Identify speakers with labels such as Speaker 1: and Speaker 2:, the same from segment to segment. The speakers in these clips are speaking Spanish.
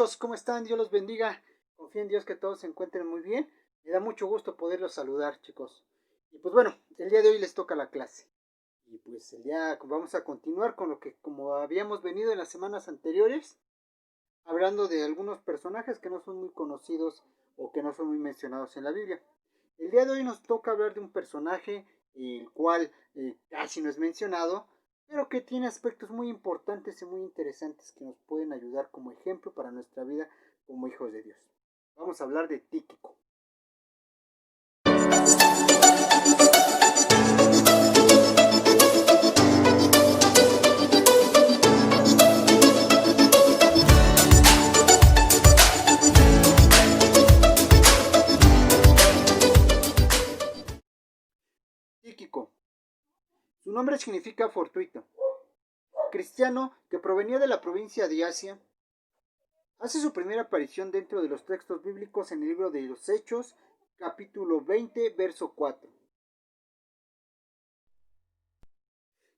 Speaker 1: chicos, ¿cómo están? Dios los bendiga. Confío en Dios que todos se encuentren muy bien. Me da mucho gusto poderlos saludar, chicos. Y pues bueno, el día de hoy les toca la clase. Y pues vamos a continuar con lo que como habíamos venido en las semanas anteriores, hablando de algunos personajes que no son muy conocidos o que no son muy mencionados en la Biblia. El día de hoy nos toca hablar de un personaje el cual casi no es mencionado, pero que tiene aspectos muy importantes y muy interesantes que nos pueden ayudar como ejemplo para nuestra vida como hijos de Dios. Vamos a hablar de Tíquico. Tíquico. Su nombre significa fortuito. Cristiano que provenía de la provincia de Asia, hace su primera aparición dentro de los textos bíblicos en el libro de los Hechos, capítulo 20, verso 4.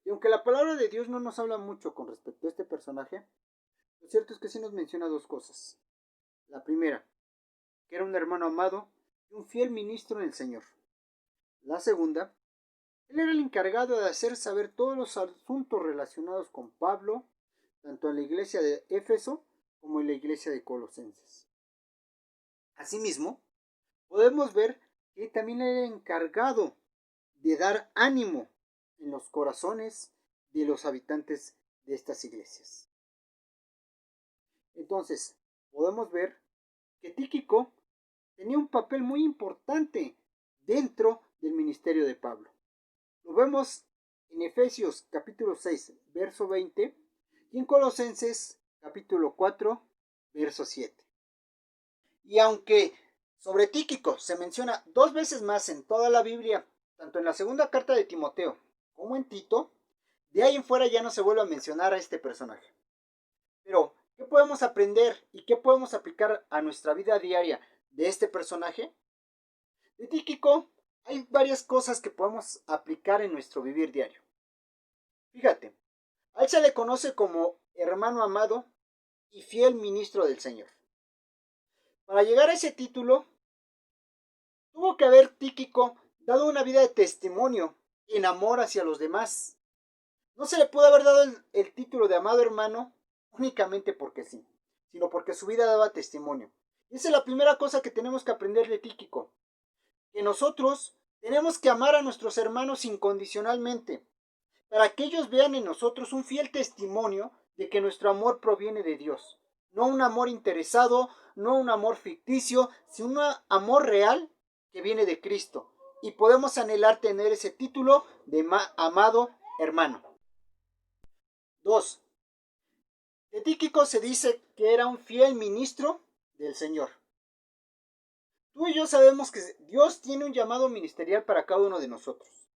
Speaker 1: Y aunque la palabra de Dios no nos habla mucho con respecto a este personaje, lo cierto es que sí nos menciona dos cosas. La primera, que era un hermano amado y un fiel ministro en el Señor. La segunda, él era el encargado de hacer saber todos los asuntos relacionados con Pablo, tanto en la iglesia de Éfeso como en la iglesia de Colosenses. Asimismo, podemos ver que también era encargado de dar ánimo en los corazones de los habitantes de estas iglesias. Entonces, podemos ver que Tíquico tenía un papel muy importante dentro del ministerio de Pablo. Lo vemos en Efesios capítulo 6, verso 20 y en Colosenses capítulo 4, verso 7. Y aunque sobre Tíquico se menciona dos veces más en toda la Biblia, tanto en la segunda carta de Timoteo como en Tito, de ahí en fuera ya no se vuelve a mencionar a este personaje. Pero, ¿qué podemos aprender y qué podemos aplicar a nuestra vida diaria de este personaje? De Tíquico hay varias cosas que podemos aplicar en nuestro vivir diario. Fíjate, a él se le conoce como hermano amado y fiel ministro del Señor. Para llegar a ese título, tuvo que haber Tíquico dado una vida de testimonio en amor hacia los demás. No se le pudo haber dado el título de amado hermano únicamente porque sí, sino porque su vida daba testimonio. Y esa es la primera cosa que tenemos que aprender de Tíquico, que nosotros tenemos que amar a nuestros hermanos incondicionalmente, para que ellos vean en nosotros un fiel testimonio de que nuestro amor proviene de Dios. No un amor interesado, no un amor ficticio, sino un amor real que viene de Cristo. Y podemos anhelar tener ese título de amado hermano. 2. De Tíquico se dice que era un fiel ministro del Señor. Tú y yo sabemos que Dios tiene un llamado ministerial para cada uno de nosotros.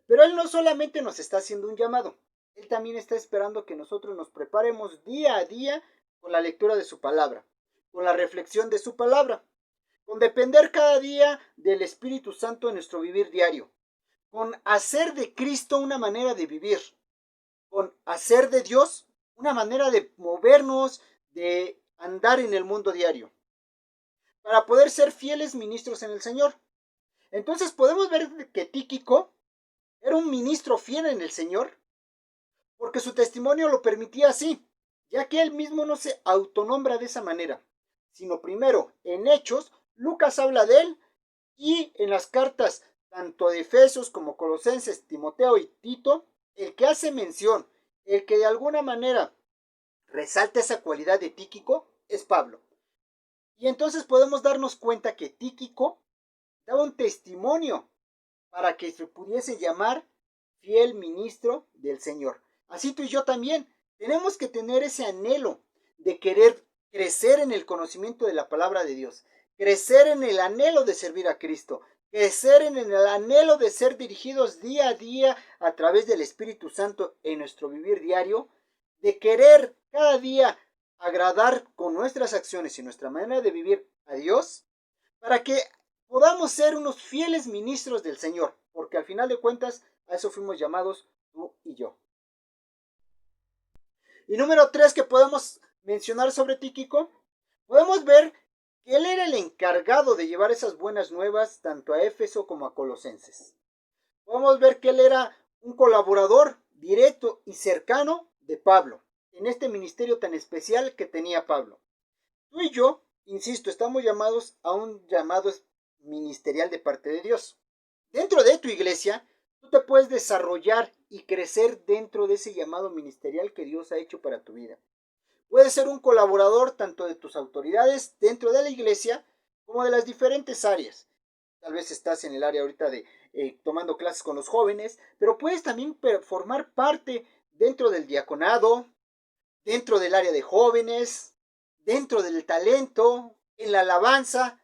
Speaker 1: Pero Él no solamente nos está haciendo un llamado, Él también está esperando que nosotros nos preparemos día a día con la lectura de su palabra, con la reflexión de su palabra, con depender cada día del Espíritu Santo en nuestro vivir diario, con hacer de Cristo una manera de vivir, con hacer de Dios una manera de movernos, de andar en el mundo diario, para poder ser fieles ministros en el Señor. Entonces podemos ver que Tíquico era un ministro fiel en el Señor, porque su testimonio lo permitía así, ya que él mismo no se autonombra de esa manera, sino primero en Hechos, Lucas habla de él, y en las cartas tanto de Efesios como Colosenses, Timoteo y Tito, el que hace mención, el que de alguna manera resalta esa cualidad de Tíquico, es Pablo. Y entonces podemos darnos cuenta que Tíquico daba un testimonio para que se pudiese llamar fiel ministro del Señor. Así tú y yo también tenemos que tener ese anhelo de querer crecer en el conocimiento de la palabra de Dios, crecer en el anhelo de servir a Cristo, crecer en el anhelo de ser dirigidos día a día a través del Espíritu Santo en nuestro vivir diario, de querer cada día agradar con nuestras acciones y nuestra manera de vivir a Dios, para que podamos ser unos fieles ministros del Señor, porque al final de cuentas a eso fuimos llamados tú y yo. Y número 3 que podemos mencionar sobre Tíquico, podemos ver que él era el encargado de llevar esas buenas nuevas tanto a Éfeso como a Colosenses. Podemos ver que él era un colaborador directo y cercano de Pablo, en este ministerio tan especial que tenía Pablo. Tú y yo, insisto, estamos llamados a un llamado ministerial de parte de Dios. Dentro de tu iglesia, tú te puedes desarrollar y crecer dentro de ese llamado ministerial que Dios ha hecho para tu vida. Puedes ser un colaborador tanto de tus autoridades dentro de la iglesia como de las diferentes áreas. Tal vez estás en el área ahorita de tomando clases con los jóvenes, pero puedes también formar parte dentro del diaconado, dentro del área de jóvenes, dentro del talento, en la alabanza,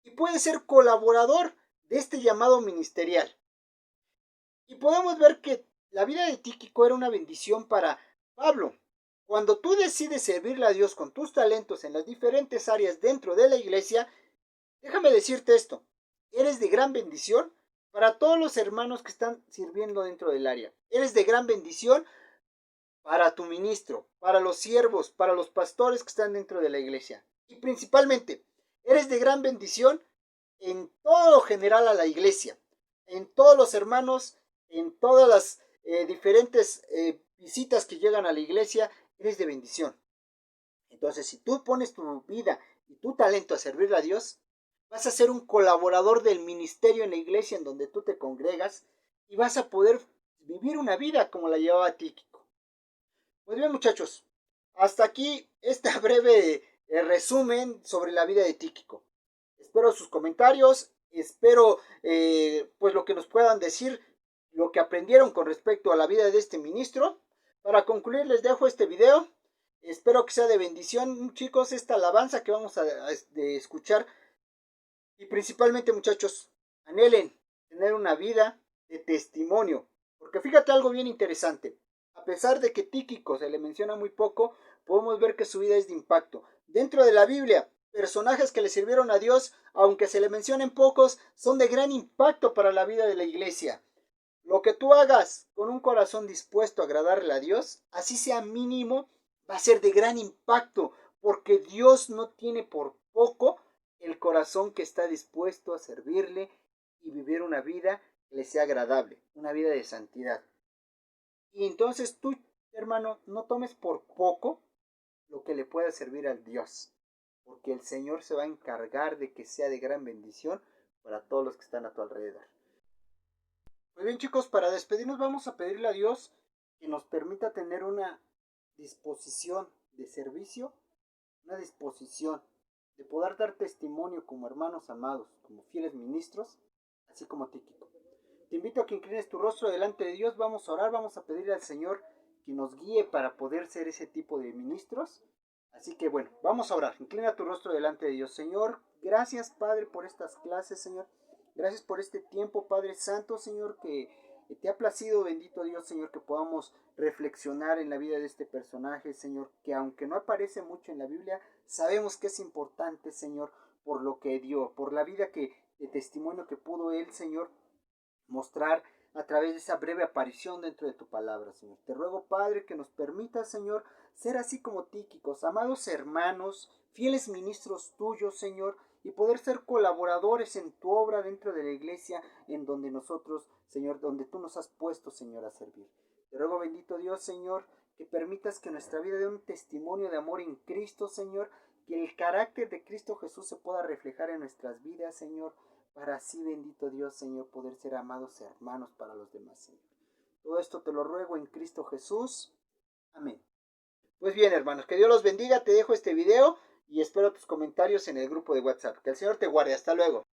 Speaker 1: y puedes ser colaborador de este llamado ministerial. Y podemos ver que la vida de Tíquico era una bendición para Pablo. Cuando tú decides servirle a Dios con tus talentos en las diferentes áreas dentro de la iglesia, déjame decirte esto, eres de gran bendición para todos los hermanos que están sirviendo dentro del área. Eres de gran bendición para tu ministro, para los siervos, para los pastores que están dentro de la iglesia. Y principalmente, eres de gran bendición en todo lo general a la iglesia, en todos los hermanos, en todas las diferentes visitas que llegan a la iglesia, eres de bendición. Entonces, si tú pones tu vida y tu talento a servirle a Dios, vas a ser un colaborador del ministerio en la iglesia en donde tú te congregas y vas a poder vivir una vida como la llevaba Tíquico. Pues bien, muchachos, hasta aquí este breve resumen sobre la vida de Tíquico. Espero sus comentarios, espero pues lo que nos puedan decir, lo que aprendieron con respecto a la vida de este ministro. Para concluir les dejo este video. Espero que sea de bendición, chicos, esta alabanza que vamos a escuchar. Y principalmente, muchachos, anhelen tener una vida de testimonio. Porque fíjate algo bien interesante. A pesar de que Tíquico se le menciona muy poco, podemos ver que su vida es de impacto. Dentro de la Biblia, personajes que le sirvieron a Dios, aunque se le mencionen pocos, son de gran impacto para la vida de la iglesia. Lo que tú hagas con un corazón dispuesto a agradarle a Dios, así sea mínimo, va a ser de gran impacto, porque Dios no tiene por poco el corazón que está dispuesto a servirle y vivir una vida que le sea agradable, una vida de santidad. Y entonces tú, hermano, no tomes por poco lo que le pueda servir al Dios, porque el Señor se va a encargar de que sea de gran bendición para todos los que están a tu alrededor. Muy bien, chicos, para despedirnos vamos a pedirle a Dios que nos permita tener una disposición de servicio, una disposición de poder dar testimonio como hermanos amados, como fieles ministros, así como Tíquico. Te invito a que inclines tu rostro delante de Dios, vamos a orar, vamos a pedirle al Señor que nos guíe para poder ser ese tipo de ministros. Así que bueno, vamos a orar, inclina tu rostro delante de Dios. Señor, gracias Padre por estas clases, Señor. Gracias por este tiempo, Padre Santo, Señor, que te ha placido, bendito Dios, Señor, que podamos reflexionar en la vida de este personaje, Señor, que aunque no aparece mucho en la Biblia, sabemos que es importante, Señor, por lo que dio, por la vida de testimonio que pudo él, Señor, mostrar a través de esa breve aparición dentro de tu palabra, Señor. Te ruego, Padre, que nos permita, Señor, ser así como Tíquicos, amados hermanos, fieles ministros tuyos, Señor, y poder ser colaboradores en tu obra dentro de la iglesia en donde nosotros, Señor, donde tú nos has puesto, Señor, a servir. Te ruego, bendito Dios, Señor, que permitas que nuestra vida dé un testimonio de amor en Cristo, Señor, que el carácter de Cristo Jesús se pueda reflejar en nuestras vidas, Señor, para así, bendito Dios, Señor, poder ser amados hermanos para los demás, Señor. Todo esto te lo ruego en Cristo Jesús. Amén. Pues bien, hermanos, que Dios los bendiga. Te dejo este video y espero tus comentarios en el grupo de WhatsApp. Que el Señor te guarde. Hasta luego.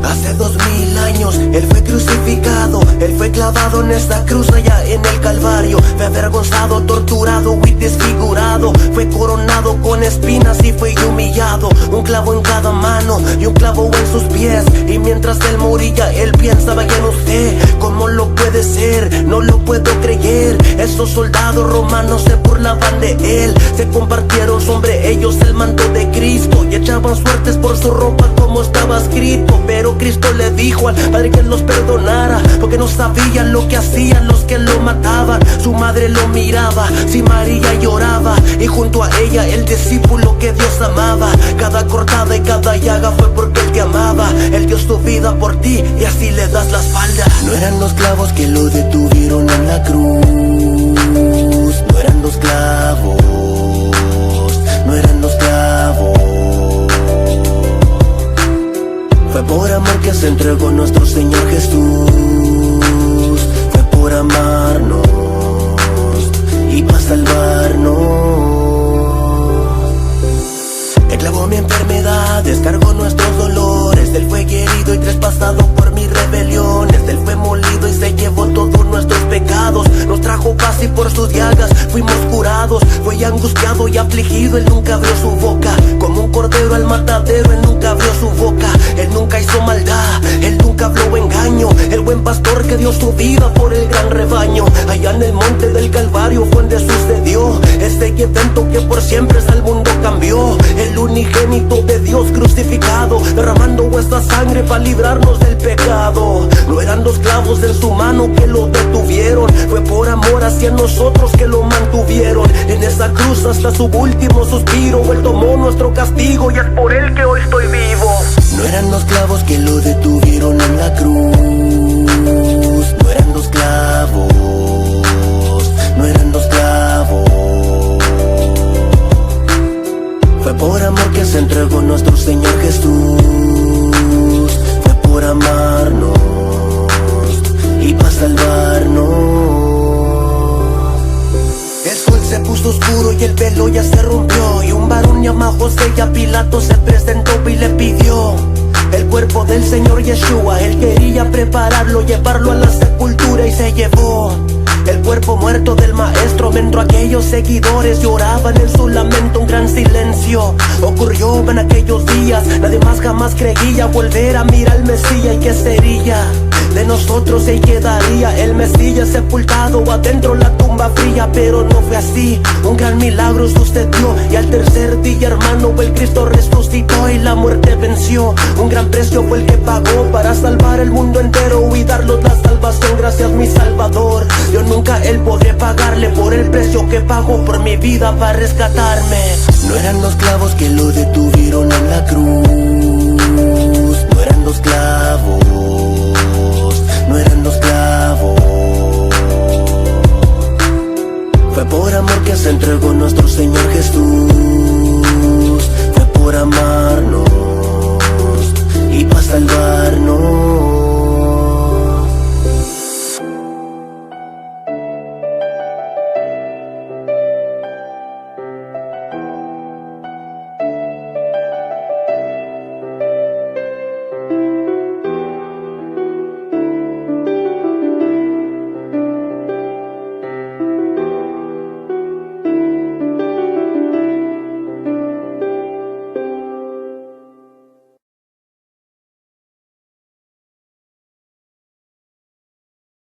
Speaker 2: Hace 2000 años Él fue crucificado Él fue clavado en esta cruz allá en el Calvario. Fue avergonzado, torturado y desfigurado. Fue coronado con espinas y fue humillado. Un clavo en cada mano y un clavo en sus pies. Y mientras él moría, él pensaba en usted. ¿Cómo lo puede ser? No lo puedo creer. Esos soldados romanos se burlaban de él. Se compartieron sobre ellos el manto de Cristo y echaban suertes por su ropa como estaba escrito. Pero Cristo le dijo al Padre que los perdonara, porque no sabían lo que hacían los que lo mataban. Su madre lo miraba, si María lloraba, y junto a ella el discípulo que Dios amaba. Cada cortada y cada llaga fue porque Él te amaba. Él dio su vida por ti y así le das la espalda. No eran los clavos que lo detuvieron en la cruz. No eran los clavos, no eran los clavos. Fue por amor que se entregó nuestro Señor Jesús. Fue por amarnos y para salvarnos. Él clavó mi enfermedad, descargó nuestros dolores. Él fue herido y traspasado por mis rebeliones. Él fue molido y se llevó todos nuestros pecados. Nos trajo paz y por sus llagas fuimos curados. Fue angustiado y afligido, Él nunca abrió su boca. Como un cordero al matadero, Él nunca abrió su boca. Él nunca hizo maldad, Él nunca habló engaño. El buen pastor que dio su vida por el gran rebaño. Allá en el monte del Calvario fue donde sucedió este evento que por siempre al mundo cambió. El unigénito de Dios crucificado, derramando vuestra sangre para librarnos del pecado. No eran los clavos en su mano que lo detuvieron, fue por amor hacia nosotros que lo mantuvieron. En esa cruz hasta su último suspiro, Él tomó nuestro castigo y es por Él que hoy estoy vivo. No eran los clavos que lo detuvieron en la cruz. No eran los clavos, no eran los clavos. Fue por amor que se entregó nuestro Señor Jesús. Fue por amarnos y para salvarnos. El sol se puso oscuro y el velo ya se rompió. Y un varón llamado José y a Pilato se presentó y le pidió el cuerpo del Señor Yeshua. Él quería prepararlo, llevarlo a la sepultura y se llevó el cuerpo muerto del maestro. Mientras aquellos seguidores lloraban en su lamento, un gran silencio ocurrió en aquellos días. Nadie más jamás creía volver a mirar al Mesías. ¿Y qué sería de nosotros? Se quedaría el Mesías sepultado adentro la tumba fría. Pero no fue así, un gran milagro sucedió. Y al tercer día, hermano, el Cristo resucitó y la muerte venció. Un gran precio fue el que pagó para salvar el mundo entero y darnos la salvación. Gracias mi Salvador, yo nunca Él podré pagarle por el precio que pagó por mi vida para rescatarme. No eran los clavos que lo detuvieron en la cruz. No eran los clavos, no eran los clavos. Fue por amor que se entregó nuestro Señor